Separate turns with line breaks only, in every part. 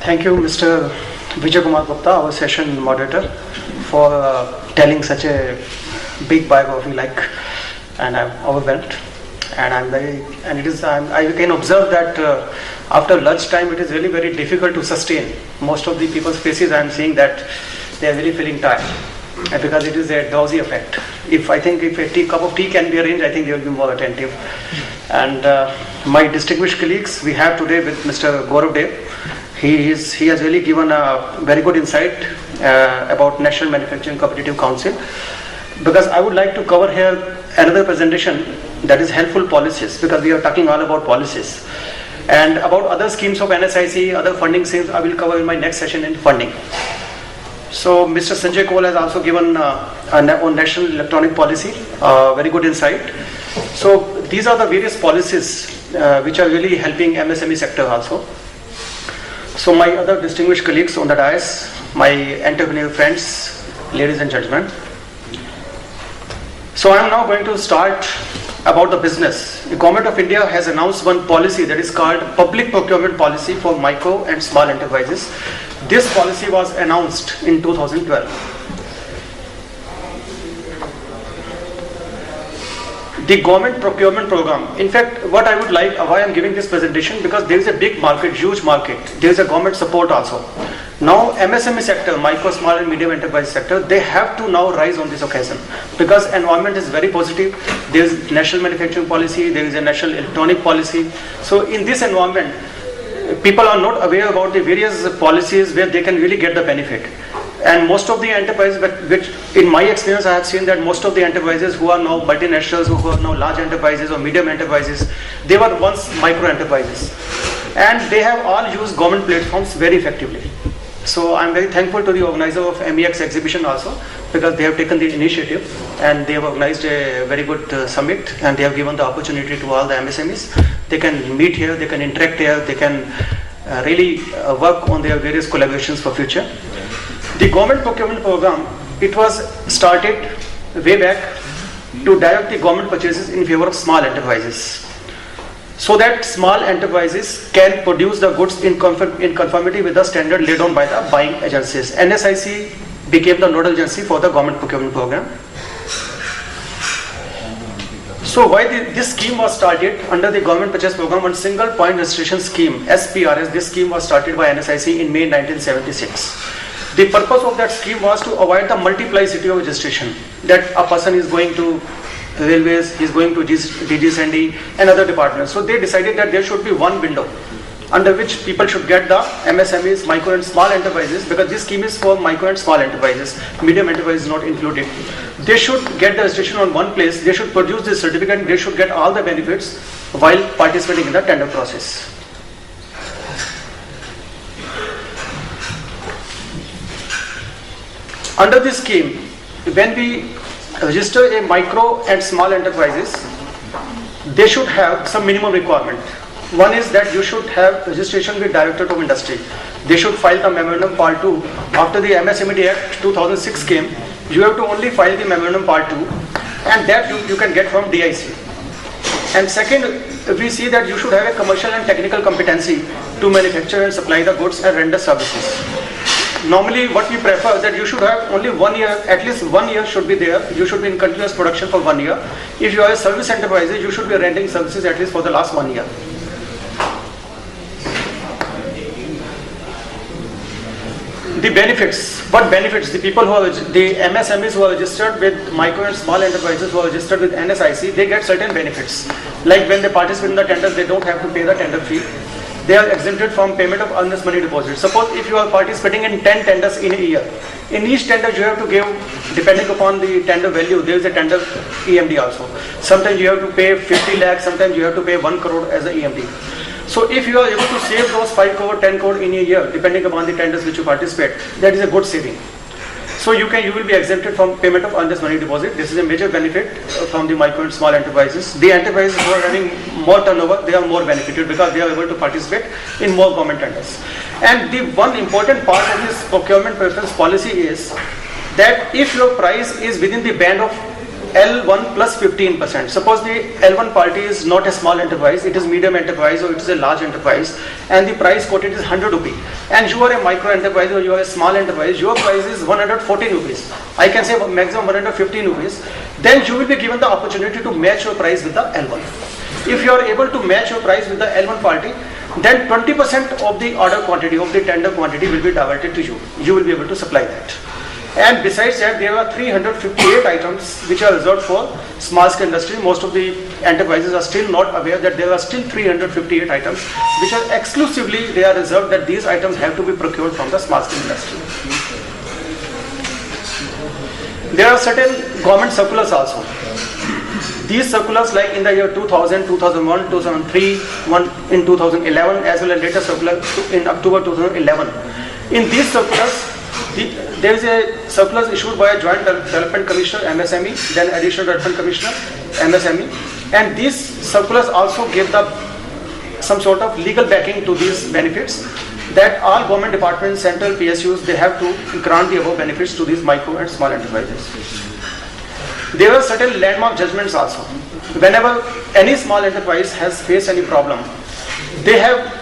Thank you, Mr. Vijay Kumar Gupta, our session moderator, for telling such a big biography and I'm overwhelmed. And I can observe that after lunchtime it is really very difficult to sustain. Most of the people's faces I am seeing that they are really feeling tired because it is a drowsy effect. If a cup of tea can be arranged, I think they will be more attentive. And my distinguished colleagues, we have today with Mr. Gaurav Dev. He has really given a very good insight about National Manufacturing Competitive Council, because I would like to cover here another presentation, that is helpful policies, because we are talking all about policies. And about other schemes of NSIC, other funding schemes, I will cover in my next session in funding. So Mr. Sanjay Kohl has also given on National Electronic Policy, very good insight. So these are the various policies which are really helping MSME sector also. So my other distinguished colleagues on the dais, my entrepreneurial friends, ladies and gentlemen. So I am now going to start about the business. The Government of India has announced one policy that is called Public Procurement Policy for Micro and Small Enterprises. This policy was announced in 2012. The government procurement program. In fact, what I would like, why I am giving this presentation, because there is a big market, huge market. There is a government support also. Now MSME sector, micro, small and medium enterprise sector, they have to now rise on this occasion, because environment is very positive. There is national manufacturing policy, there is a national electronic policy. So in this environment, people are not aware about the various policies where they can really get the benefit. And most of the enterprises, which in my experience I have seen that most of the enterprises who are now multinationals, who are now large enterprises or medium enterprises, they were once micro enterprises. And they have all used government platforms very effectively. So I am very thankful to the organizer of MEX exhibition also, because they have taken the initiative and they have organized a very good summit, and they have given the opportunity to all the MSMEs. They can meet here, they can interact here, they can really work on their various collaborations for future. The government procurement program, it was started way back to direct the government purchases in favor of small enterprises, so that small enterprises can produce the goods in conformity with the standard laid down by the buying agencies. NSIC became the nodal agency for the government procurement program. So why this scheme was started under the government purchase program, one single point registration scheme, SPRS, this scheme was started by NSIC in May 1976. The purpose of that scheme was to avoid the multiplicity of registration, that a person is going to railways, he is going to DGSND and other departments. So they decided that there should be one window under which people should get the MSMEs, micro and small enterprises, because this scheme is for micro and small enterprises, medium enterprises not included. They should get the registration on one place, they should produce this certificate, they should get all the benefits while participating in the tender process. Under this scheme, when we register a micro and small enterprises, they should have some minimum requirement. One is that you should have registration with Directorate of Industry. They should file the Memorandum Part 2. After the MSME Act 2006 came, you have to only file the Memorandum Part 2, and that you can get from DIC. And second, we see that you should have a commercial and technical competency to manufacture and supply the goods and render services. Normally what we prefer that you should have only 1 year, at least 1 year should be there. You should be in continuous production for 1 year. If you are a service enterprise, you should be rendering services at least for the last 1 year. The benefits, what benefits? The people who are, the MSMEs who are registered with micro and small enterprises who are registered with NSIC, they get certain benefits. Like when they participate in the tenders, they don't have to pay the tender fee. They are exempted from payment of earnest money deposit. Suppose if you are participating in 10 tenders in a year, in each tender you have to give, depending upon the tender value, there is a tender EMD also. Sometimes you have to pay 50 lakhs, sometimes you have to pay 1 crore as a EMD. So if you are able to save those 5 crore, 10 crore in a year, depending upon the tenders which you participate, that is a good saving. So you will be exempted from payment of earnest money deposit. This is a major benefit from the micro and small enterprises. The enterprises who are having more turnover, they are more benefited because they are able to participate in more government tenders. And the one important part of this procurement preference policy is that if your price is within the band of L1 plus 15%. Suppose the L1 party is not a small enterprise, it is medium enterprise or it is a large enterprise, and the price quoted is 100 rupee. And you are a micro enterprise or you are a small enterprise, your price is 114 rupees. I can say maximum 115 rupees. Then you will be given the opportunity to match your price with the L1. If you are able to match your price with the L1 party, then 20% of the order quantity, of the tender quantity will be diverted to you. You will be able to supply that. And besides that, there are 358 items which are reserved for small scale industry. Most of the enterprises are still not aware that there are still 358 items which are exclusively, they are reserved, that these items have to be procured from the small scale industry. There are certain government circulars also. These circulars, like in the year 2000, 2001, 2003, one in 2011, as well as later circular in October 2011. In these circulars, there is a circulars issued by a Joint Development Commissioner, MSME, then Additional Development Commissioner, MSME, and these circulars also give some sort of legal backing to these benefits, that all government departments, central PSUs, they have to grant the above benefits to these micro and small enterprises. There are certain landmark judgments also. Whenever any small enterprise has faced any problem, they have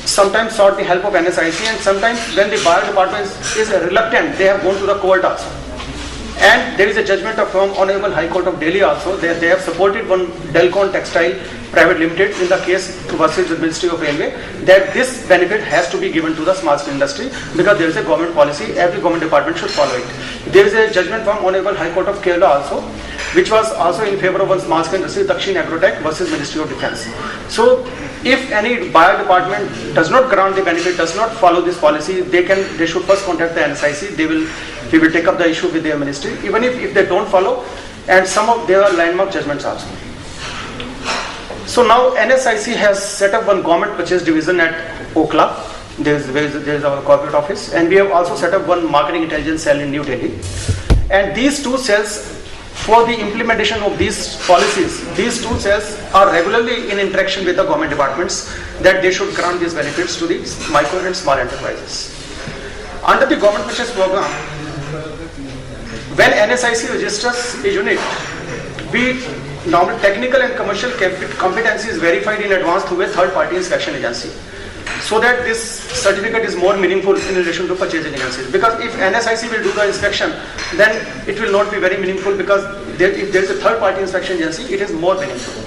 sometimes sought the help of NSIC, and sometimes when the buyer department is reluctant, they have gone to the court also. And there is a judgment from Honorable High Court of Delhi also. They have supported one Delcon Textile Private Limited in the case versus the Ministry of Railway, that this benefit has to be given to the small scale industry because there is a government policy, every government department should follow it. There is a judgment from Honorable High Court of Kerala also, which was also in favor of one small scale industry, Dakshin Agrotech versus Ministry of Defence. So if any buyer department does not grant the benefit, does not follow this policy, they should first contact the NSIC. We will take up the issue with their ministry, even if they don't follow, and there are landmark judgments also. So now NSIC has set up one government purchase division at Okla. There is our corporate office, and we have also set up one marketing intelligence cell in New Delhi. And these two cells, for the implementation of these policies, these two cells are regularly in interaction with the government departments that they should grant these benefits to the micro and small enterprises. Under the government purchase program, when NSIC registers a unit, normally technical and commercial competency is verified in advance through a third-party inspection agency, so that this certificate is more meaningful in relation to purchasing agencies. Because if NSIC will do the inspection, then it will not be very meaningful, because if there is a third-party inspection agency, it is more meaningful.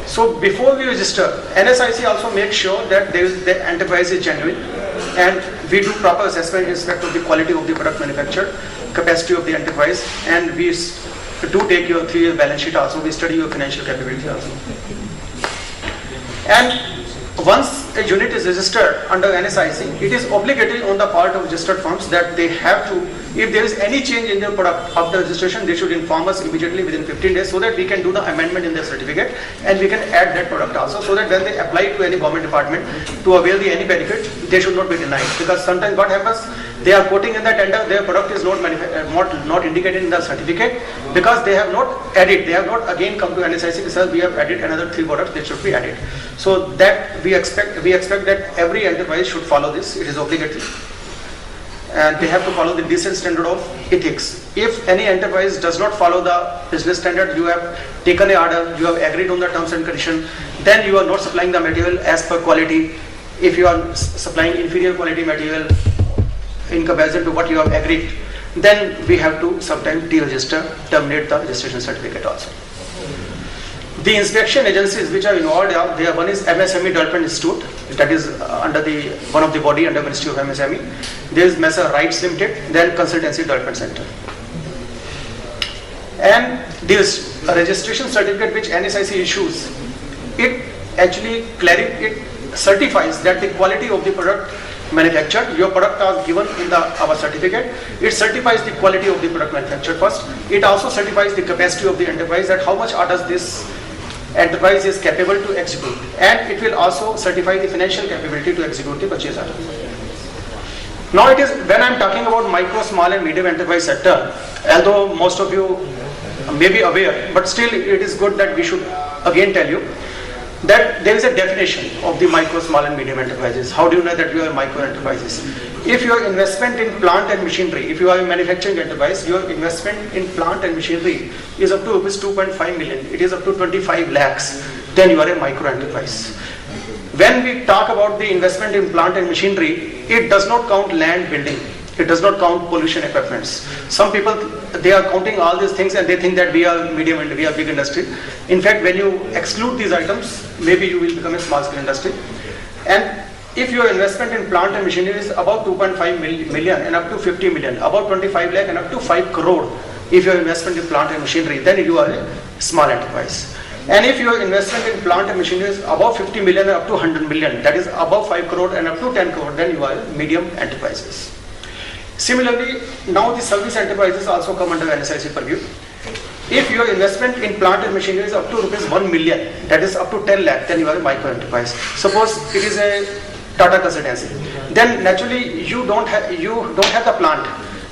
So before we register, NSIC also makes sure that the enterprise is genuine, and we do proper assessment in respect of the quality of the product manufactured, capacity of the enterprise, and we do take your 3-year balance sheet also, we study your financial capability also. And once a unit is registered under NSIC, it is obligatory on the part of registered firms that they have to, if there is any change in their product after registration, they should inform us immediately within 15 days, so that we can do the amendment in their certificate and we can add that product also, so that when they apply to any government department to avail any benefit, they should not be denied. Because sometimes what happens, they are quoting in the tender, their product is not indicated in the certificate, because they have not added, they have not again come to NSIC to say we have added another 3 products that should be added. So that we expect that every enterprise should follow this. It is obligatory, and they have to follow the decent standard of ethics. If any enterprise does not follow the business standard, you have taken an order, you have agreed on the terms and conditions, then you are not supplying the material as per quality. If you are supplying inferior quality material in comparison to what you have agreed, then we have to sometimes deregister, terminate the registration certificate also. The inspection agencies which are involved, one is MSME Development Institute, that is under one of the body under Ministry of MSME. There is Messer Rights Limited, then Consultancy Development Center. And this registration certificate which NSIC issues, it actually certifies that the quality of the product manufactured, your product are given in our certificate. It certifies the quality of the product manufactured first. It also certifies the capacity of the enterprise, that how much orders this enterprise is capable to execute, and it will also certify the financial capability to execute the purchase order. Now it is, when I am talking about micro, small and medium enterprise sector, although most of you may be aware, but still it is good that we should again tell you. that there is a definition of the micro, small and medium enterprises. How do you know that you are micro enterprises? If your investment in plant and machinery, if you are a manufacturing enterprise, your investment in plant and machinery is up to rupees 2.5 million, it is up to 25 lakhs, then you are a micro enterprise. When we talk about the investment in plant and machinery, it does not count land building. It does not count pollution equipments. Some people, they are counting all these things and they think that we are medium and we are big industry. In fact, when you exclude these items, maybe you will become a small scale industry. And if your investment in plant and machinery is about 2.5 million and up to 50 million, about 25 lakh and up to 5 crore, if your investment in plant and machinery, then you are a small enterprise. And if your investment in plant and machinery is above 50 million and up to 100 million, that is above 5 crore and up to 10 crore, then you are medium enterprises. Similarly, now the service enterprises also come under NSIC purview. If your investment in plant and machinery is up to rupees 1 million, that is up to 10 lakh, then you are a micro enterprise. Suppose it is a Tata consultancy, then naturally you don't have the plant.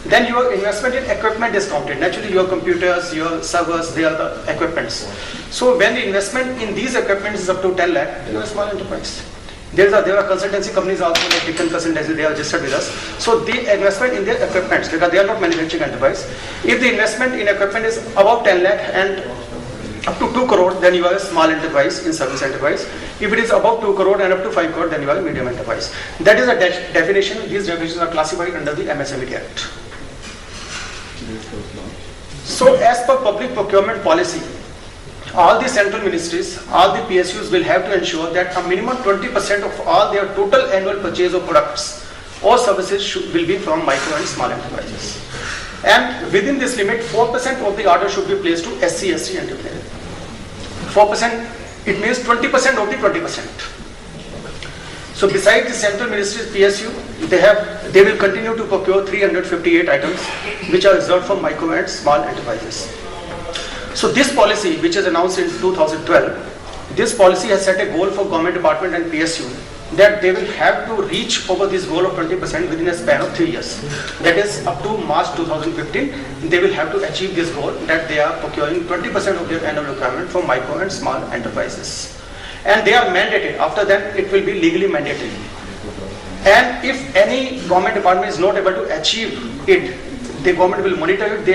Then your investment in equipment is counted. Naturally, your computers, your servers, they are the equipments. So when the investment in these equipments is up to 10 lakh, then you are a small enterprise. There are consultancy companies also like Deccan Consultancy, they are registered with us. So the investment in their equipments, because they are not manufacturing enterprise. If the investment in equipment is above 10 lakh and up to 2 crore, then you are a small enterprise in service enterprise. If it is above 2 crore and up to 5 crore, then you are a medium enterprise. That is a definition. These definitions are classified under the MSME Act. So as per public procurement policy, all the central ministries, all the PSUs will have to ensure that a minimum 20% of all their total annual purchase of products or services will be from micro and small enterprises. And within this limit, 4% of the order should be placed to SC/ST enterprises. 4%, it means 20% of the 20%. So besides the central ministries PSU, they will continue to procure 358 items which are reserved for micro and small enterprises. So this policy, which is announced in 2012, this policy has set a goal for government department and PSU that they will have to reach over this goal of 20% within a span of 3 years. That is up to March 2015, they will have to achieve this goal that they are procuring 20% of their annual requirement for micro and small enterprises. And they are mandated. After that, it will be legally mandated. And if any government department is not able to achieve it, the government will monitor it. They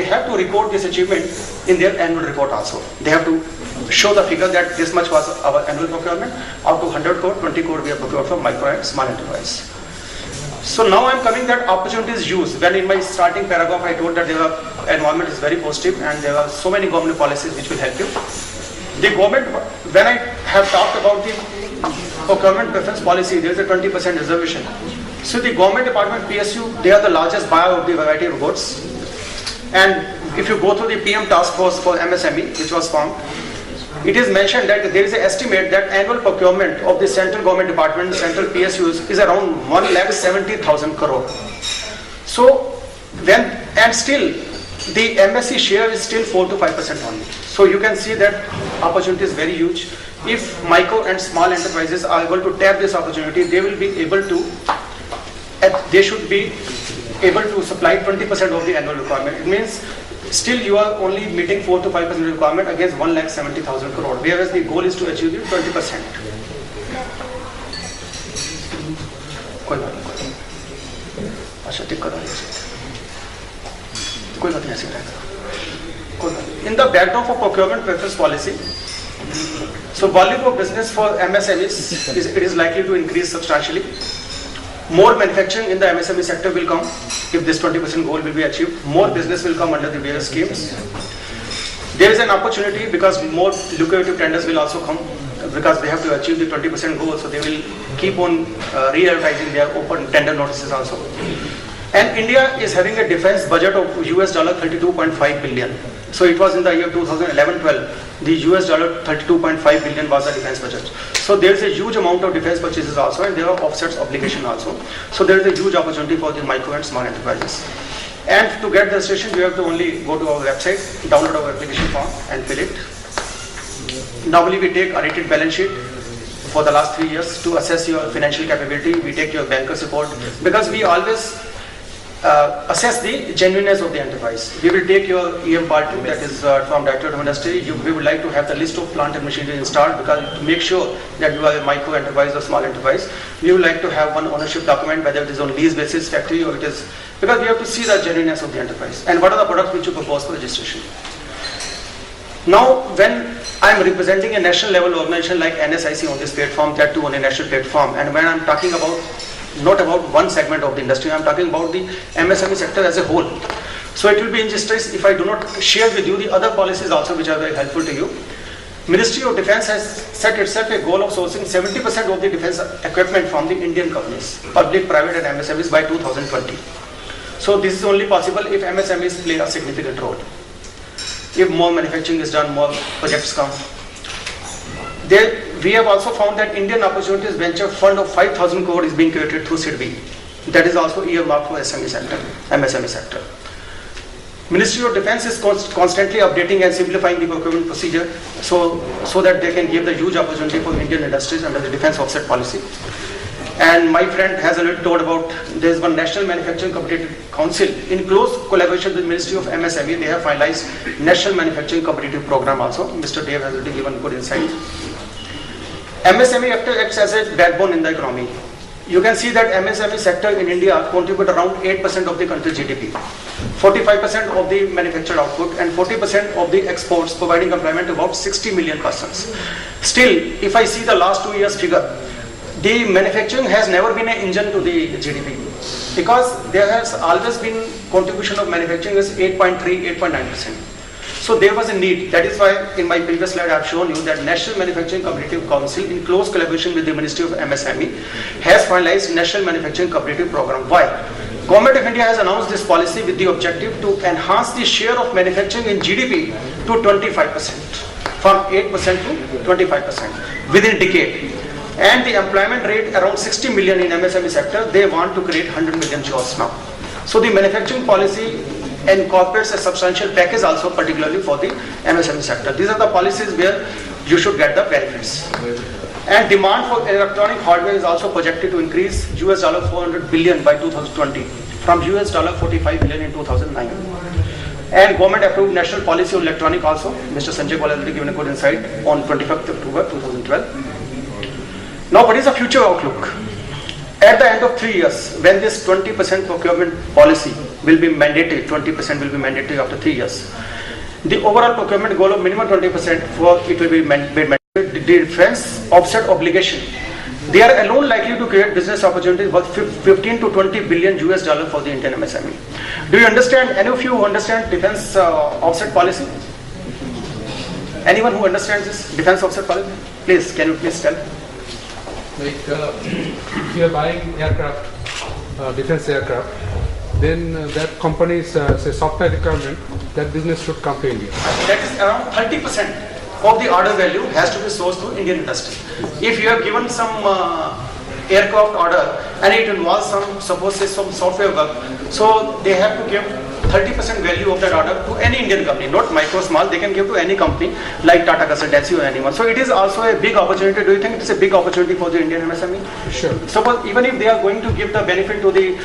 have to record this achievement in their annual report also. They have to show the figure that this much was our annual procurement. Out of 100 crore, 20 crore we have procured from micro and small enterprise. So now I am coming that opportunities used. When in my starting paragraph I told that the environment is very positive and there are so many government policies which will help you. The government, when I have talked about the procurement preference policy, there is a 20% reservation. So the government department PSU, they are the largest buyer of the variety of goods. And if you go through the PM task force for MSME, which was formed, it is mentioned that there is an estimate that annual procurement of the central government department, central PSUs is around 1,70,000 crore. So and still the MSC share is still 4 to 5% only. So you can see that opportunity is very huge. If micro and small enterprises are able to tap this opportunity, they will be able to, they should be able to supply 20% of the annual requirement. It means still you are only meeting 4 to 5% requirement against 1,70,000 crore, whereas the goal is to achieve the 20%. In the backdrop of procurement preference policy, so volume of business for MSMEs is likely to increase substantially. More manufacturing in the MSME sector will come if this 20% goal will be achieved. More business will come under the various schemes. There is an opportunity because more lucrative tenders will also come because they have to achieve the 20% goal, so they will keep on re-advertising their open tender notices also. And India is having a defense budget of US $32.5 billion. So it was in the year 2011-12, the US $32.5 billion was the defense budget. So there is a huge amount of defense purchases also, and there are offsets obligation also. So there is a huge opportunity for the micro and small enterprises. And to get the registration, you have to only go to our website, download our application form and fill it. Normally we take a rated balance sheet for the last 3 years to assess your financial capability. We take your banker's report because we always assess the genuineness of the enterprise. We will take your EM part 2, that is from Directorate of Industry. We would like to have the list of plant and machinery installed, because to make sure that you are a micro enterprise or small enterprise, we would like to have one ownership document, whether it is on lease basis, factory, or it is, because we have to see the genuineness of the enterprise and what are the products which you propose for registration. Now, when I am representing a national level organization like NSIC on this platform, that too on a national platform, and when I am talking about not about one segment of the industry, I am talking about the MSME sector as a whole. So it will be injustice if I do not share with you the other policies also which are very helpful to you. Ministry of Defence has set itself a goal of sourcing 70% of the defence equipment from the Indian companies, public, private and MSMEs by 2020. So this is only possible if MSMEs play a significant role. If more manufacturing is done, more projects come. We have also found that Indian Opportunities Venture Fund of 5,000 crore is being created through SIDBI. That is also earmarked for MSME sector. Ministry of Defence is constantly updating and simplifying the procurement procedure so that they can give the huge opportunity for Indian industries under the defence offset policy. And my friend has already told about, there is one National Manufacturing Competitive Council in close collaboration with Ministry of MSME. They have finalized National Manufacturing Competitive Program also. Mr. Dave has already given good insight. MSME acts as a backbone in the economy. You can see that MSME sector in India contribute around 8% of the country's GDP, 45% of the manufactured output and 40% of the exports, providing employment to about 60 million persons. Still, if I see the last 2 years figure, the manufacturing has never been an engine to the GDP, because there has always been contribution of manufacturing is 8.3, 8.9%. So there was a need. That is why in my previous slide I have shown you that National Manufacturing Competitive Council in close collaboration with the Ministry of MSME has finalized National Manufacturing Competitive Program. Why? Government of India has announced this policy with the objective to enhance the share of manufacturing in GDP to 25%, from 8% to 25% within a decade. And the employment rate around 60 million in MSME sector, they want to create 100 million jobs now. So the manufacturing policy incorporates a substantial package also, particularly for the MSME sector. These are the policies where you should get the benefits. And demand for electronic hardware is also projected to increase $400 billion by 2020 from $45 billion in 2009. And government approved national policy on electronic also. Mr. Sanjay Goel has already given a good insight on 25th October 2012. Now, what is the future outlook? At the end of 3 years, when this 20% procurement policy will be mandated, 20% will be mandatory after 3 years. The overall procurement goal of minimum 20% for it will be made mandatory. The defense offset obligation, they are alone likely to create business opportunities worth 15 to 20 billion US dollar for the Indian MSME. Do you understand? Any of you who understand defense offset policy? Anyone who understands this defense offset policy? Please, can you please tell?
Like if you are buying aircraft, defense aircraft, then that company's say software requirement, that business should come to India.
That is around 30% of the order value has to be sourced to Indian industry. If you have given some aircraft order and it involves some, suppose say some software work, so they have to give 30% value of that order to any Indian company, not micro, small, they can give to any company like Tata Consultancy or anyone. So it is also a big opportunity. Do you think it is a big opportunity for the Indian MSME?
Sure.
Suppose even if they are going to give the benefit to the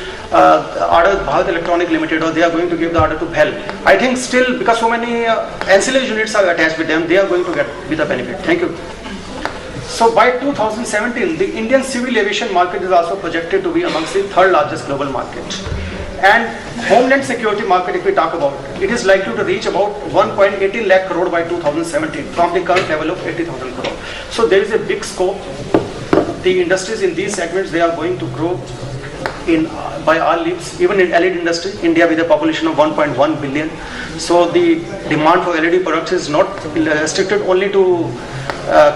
order Bharat Electronic Limited, or they are going to give the order to BHEL, I think still because so many ancillary units are attached with them, they are going to get with the benefit. Thank you. So by 2017, the Indian civil aviation market is also projected to be amongst the third largest global market. And homeland security market, if we talk about, it is likely to reach about 1.18 lakh crore by 2017 from the current level of 80,000 crore. So there is a big scope. The industries in these segments, they are going to grow in by all leaps. Even in LED industry, India with a population of 1.1 billion. So the demand for LED products is not restricted only to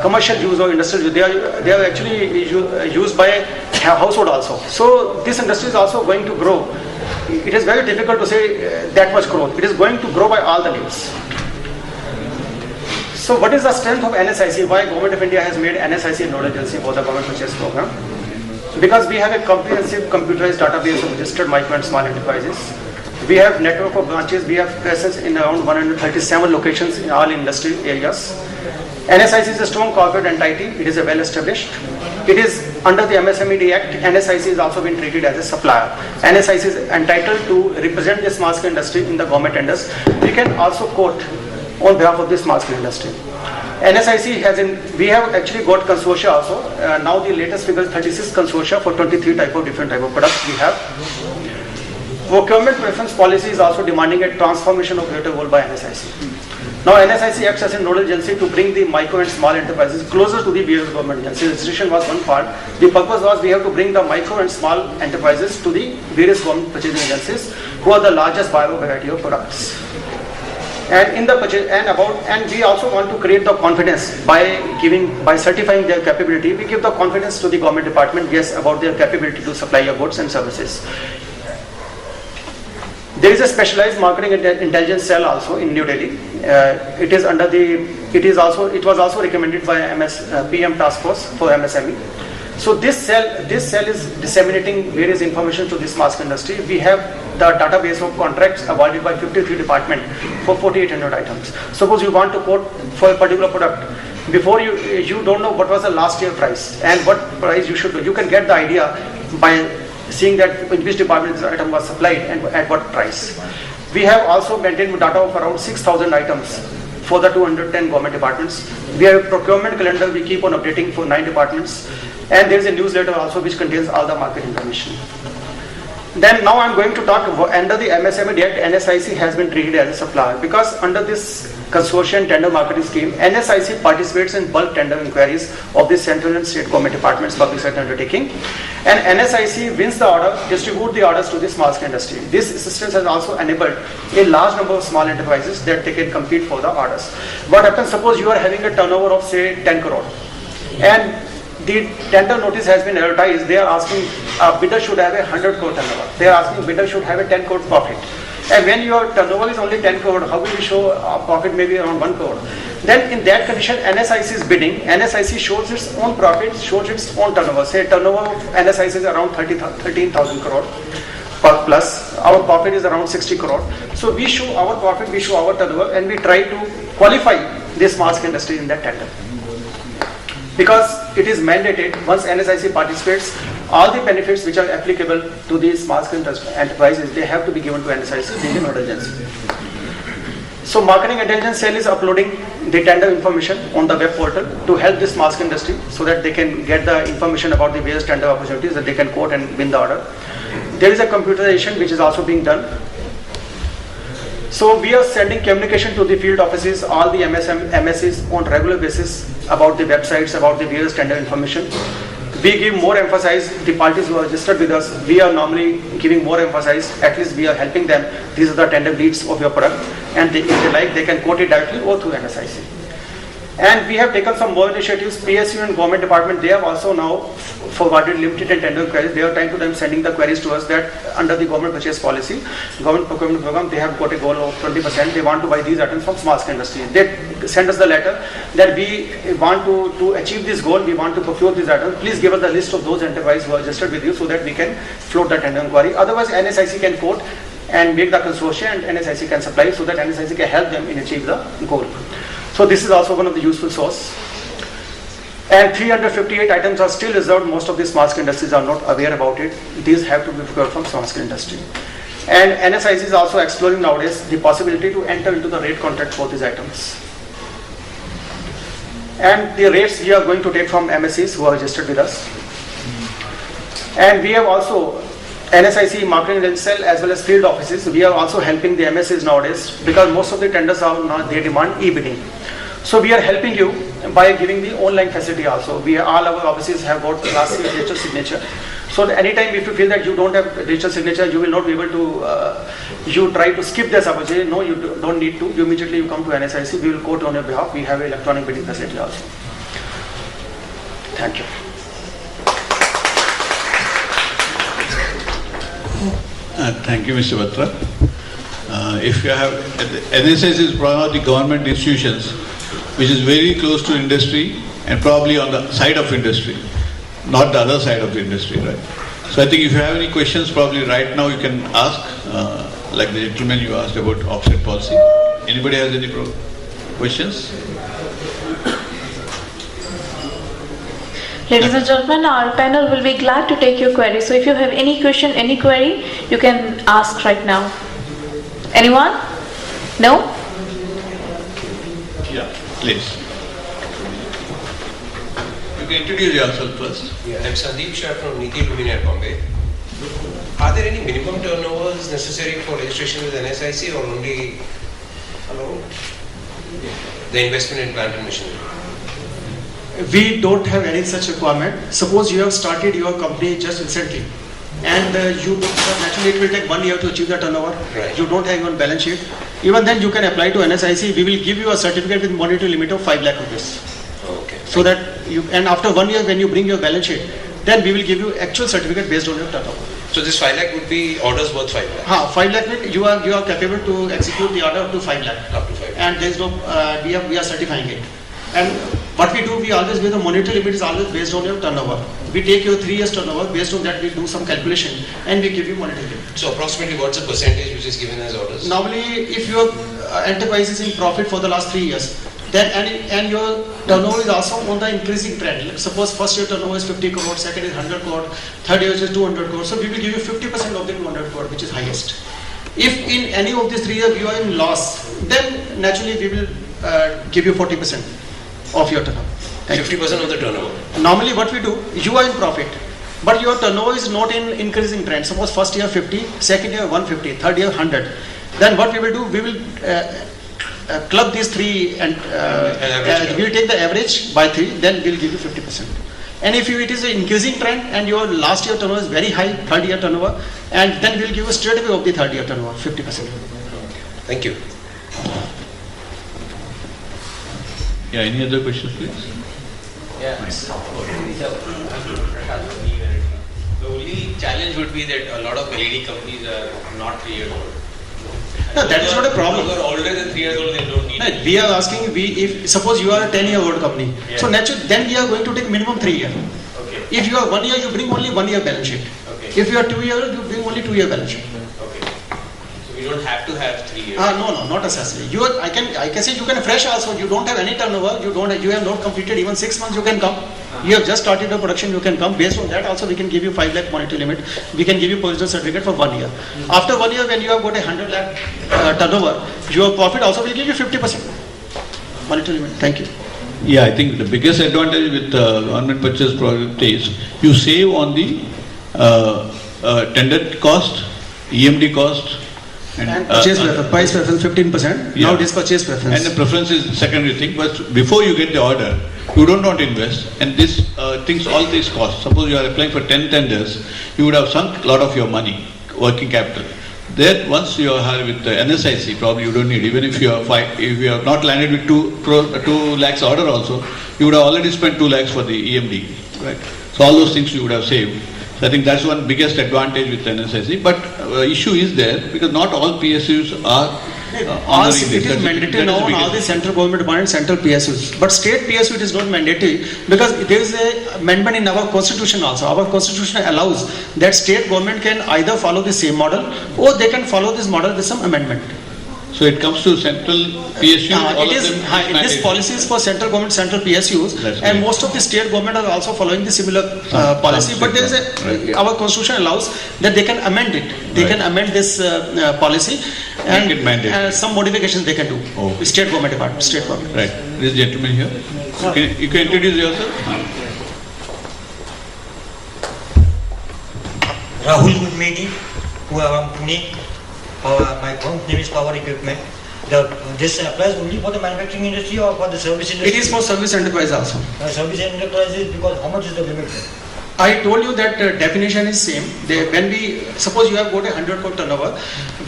commercial use or industrial use. They are actually used by household also. So this industry is also going to grow. It is very difficult to say that much growth. It is going to grow by all the leaps. So what is the strength of NSIC? Why Government of India has made NSIC a node agency for the government purchase program? Because we have a comprehensive computerized database of registered micro and small enterprises. We have network of branches. We have presence in around 137 locations in all industry areas. NSIC is a strong corporate entity. It is a well established. it is under the MSME Act, NSIC is also been treated as a supplier. NSIC is entitled to represent the small scale industry in the government tenders. We can also quote on behalf of the small scale industry. NSIC we have actually got consortia also. Now the latest figure is 36 consortia for 23 different type of products we have. Procurement preference policy is also demanding a transformation of greater role by NSIC. Now NSIC acts as a nodal agency to bring the micro and small enterprises closer to the various government agencies. Registration was one part. The purpose was we have to bring the micro and small enterprises to the various government purchasing agencies who are the largest buyer of variety of products. And in the purchase and we also want to create the confidence by certifying their capability. We give the confidence to the government department, yes, about their capability to supply your goods and services. There is a specialized marketing intelligence cell also in New Delhi. It was also recommended by PM Task Force for MSME. So this cell is disseminating various information to the small scale industry. We have the database of contracts awarded by 53 departments for 4,800 items. Suppose you want to quote for a particular product. Before you don't know what was the last year price and what price you should do. You can get the idea by seeing that in which department this item was supplied and at what price. We have also maintained data of around 6,000 items for the 210 government departments. We have a procurement calendar we keep on updating for 9 departments. And there is a newsletter also which contains all the market information. Then now I am going to talk under the MSME Act, NSIC has been treated as a supplier because under this consortium tender marketing scheme, NSIC participates in bulk tender inquiries of the central and state government departments, public sector undertaking, and NSIC wins the order, distribute the orders to the small scale industry. This assistance has also enabled a large number of small enterprises that they can compete for the orders. What happens, suppose you are having a turnover of say 10 crore and the tender notice has been advertised. They are asking a bidder should have a 100 crore turnover. They are asking bidder should have a 10 crore profit. And when your turnover is only 10 crore, how will you show a profit maybe around 1 crore? Then in that condition, NSIC is bidding. NSIC shows its own profit, shows its own turnover. Say turnover of NSIC is around 13,000 crore plus. Our profit is around 60 crore. So we show our profit, we show our turnover, and we try to qualify this small scale industry in that tender. Because it is mandated, once NSIC participates, all the benefits which are applicable to these small scale enterprises, they have to be given to NSIC, being a nodal agency. So marketing intelligence cell is uploading the tender information on the web portal to help the small scale industry so that they can get the information about the various tender opportunities that they can quote and win the order. There is a computerization which is also being done. So we are sending communication to the field offices, all the MSCs on regular basis about the websites, about the various tender information. We give more emphasis, the parties who are registered with us, we are normally giving more emphasis, at least we are helping them. These are the tender leads of your product, and if they like, they can quote it directly or through NSIC. And we have taken some more initiatives. PSU and government department, they have also now forwarded limited and tender queries. They are time to time sending the queries to us that under the government purchase policy, government procurement program, they have got a goal of 20%. They want to buy these items from small scale industry. They send us the letter that we want to achieve this goal, we want to procure these items. Please give us the list of those enterprises who are registered with you so that we can float the tender inquiry. Otherwise, NSIC can quote and make the consortium and NSIC can supply so that NSIC can help them in achieve the goal. So this is also one of the useful source. And 358 items are still reserved. Most of the small scale industries are not aware about it. These have to be procured from small scale industry. And NSIC is also exploring nowadays the possibility to enter into the rate contract for these items. And the rates we are going to take from MSCs who are registered with us. And we have also NSIC marketing and cell as well as field offices. We are also helping the MSCs nowadays because most of the tenders are now they demand e-bidding. So we are helping you by giving the online facility also. All our offices have got last year digital signature. So anytime if you feel that you don't have digital signature, you will not be able to, you try to skip this opportunity. No, you don't need to. You immediately come to NSIC. We will quote on your behalf. We have an electronic bidding facility also. Thank you.
Thank you, Mr. Batra. If you have, NSS is one of the government institutions which is very close to industry and probably on the side of industry, not the other side of the industry, right? So I think if you have any questions, probably right now you can ask, like the gentleman you asked about offset policy. Anybody has any questions?
Ladies and gentlemen, our panel will be glad to take your query. So if you have any question, any query, you can ask right now. Anyone? No?
Yeah, please. You can introduce yourself first.
Yeah, I'm Sandeep Shah from Niti Luminaire, Bombay. Are there any minimum turnovers necessary for registration with NSIC or only the investment in plant and machinery?
We don't have any such requirement. Suppose you have started your company just recently and naturally it will take 1 year to achieve the turnover.
Right.
You don't have your balance sheet. Even then you can apply to NSIC. We will give you a certificate with monetary limit of 5 lakh rupees.
Okay.
So that you, and after 1 year when you bring your balance sheet, then we will give you actual certificate based on your turnover.
So this 5 lakh would be orders worth 5 lakh?
5 lakh means you are capable to execute the order up to 5 lakh.
Up to 5 lakh.
And there is no, we are certifying it. And what we do, we always give the monetary limit is always based on your turnover. We take your 3 years turnover, based on that we do some calculation and we give you monetary limit.
So approximately what's the percentage which is given as orders?
Normally, if your enterprise is in profit for the last 3 years, then and your turnover is also on the increasing trend. Like suppose first year turnover is 50 crore, second is 100 crore, third year is 200 crore. So we will give you 50% of the 200 crore, which is highest. If in any of these 3 years you are in loss, then naturally we will give you 40% of your turnover.
50% of the turnover?
Normally what we do, you are in profit, but your turnover is not in increasing trend. Suppose first year 50, second year 150, third year 100. Then what we will do, we will club these three and we will take the average by 3, then we will give you 50%. And if it is an increasing trend and your last year turnover is very high, third year turnover, and then we will give you straight away of the third year turnover, 50%.
Thank you.
Yeah, any other questions, please?
Yeah, the only challenge would be that a lot of LED companies are not 3 years old.
No, that is not a problem.
If you are older than 3 years old, they don't need
No,
it.
we are asking, if suppose you are a 10-year-old company,
Yeah.
so naturally then we are going to take minimum 3 years.
Okay.
If you are 1 year, you bring only 1 year balance sheet.
Okay.
If you are 2 years, you bring only 2 year balance sheet.
Okay. So we don't have to have 3 years.
No, not necessarily. I can say you can fresh also. You don't have any turnover. You have not completed even 6 months. You can come. You have just started the production. You can come. Based on that, also we can give you 5 lakh monetary limit. We can give you provisional certificate for 1 year. After 1 year, when you have got a 100 lakh turnover, your profit also will give you 50% monetary limit. Thank you.
Yeah, I think the biggest advantage with government purchase product is you save on the tender cost, EMD cost,
And purchase preference, price preference 15%.
Yeah.
Now it is purchase preference.
and the preference is secondary thing. But before you get the order, you don't want to invest, and this things, all these costs. Suppose you are applying for 10 tenders, you would have sunk a lot of your money, working capital. Then once you are with the NSIC, probably you don't need. Even if you are if you have not landed with 2 lakhs order also, you would have already spent 2 lakhs for the EMD, right? So all those things you would have saved. So I think that's one biggest advantage with NSIC. But issue is there because not all PSUs are honoring this.
It is mandatory now on all the central government and central PSUs. But state PSU it is not mandatory because there is a amendment in our constitution also. Our constitution allows that state government can either follow the same model or they can follow this model with some amendment.
So it comes to central PSUs. all
It
of
is
them
this
mandatory.
policy is for central government, central PSUs,
That's
and
great.
most of the state government are also following the similar policy.
some
But there is
state
our constitution allows that they can amend it. They
Right.
can amend this policy, and
Make it mandatory.
some modifications they can do.
Oh.
State government department, state government.
Right. This gentleman here. You can introduce yourself.
Rahul Gudmedi, who are from Pune. My firm's name is Power Equipment. This applies only for the manufacturing industry or for the service industry?
It is for service enterprise also.
Service enterprises, because how much is the limit?
I told you that definition is same. When we suppose you have got a 100 crore turnover,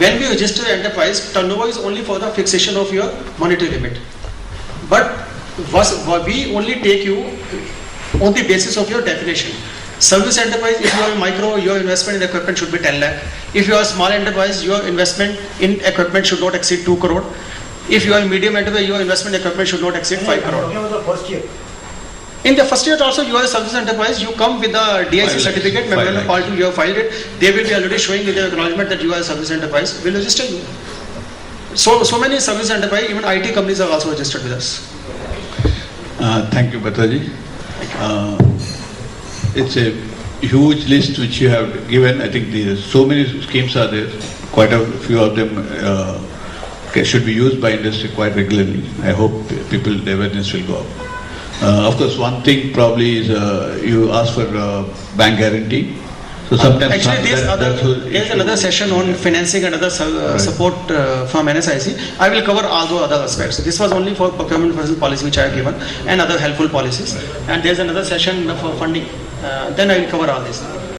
when we register enterprise, turnover is only for the fixation of your monetary limit. But we only take you on the basis of your definition. Service enterprise, if you are a micro, your investment in equipment should be 10 lakh. If you are a small enterprise, your investment in equipment should not exceed 2 crore. If you are a medium enterprise, your investment in equipment should not exceed 5
I'm
crore.
talking about the first year.
In the first year also, you are a service enterprise, you come with the DIC
5
certificate,
lakhs.
memorandum part 2, you have filed it, they will be already showing with the acknowledgement that you are a service enterprise, will register you. So many service enterprise, even IT companies are also registered with us.
Thank you, Batraji. it's a huge list which you have given. I think so many schemes are there. Quite a few of them should be used by industry quite regularly. I hope the awareness will go up. Of course, one thing probably is you ask for bank guarantee. So sometimes
actually, there's another session on financing and other support from NSIC. I will cover all the other aspects. This was only for procurement policy which I have given and other helpful policies. And there's another session for funding. Then I will cover all this.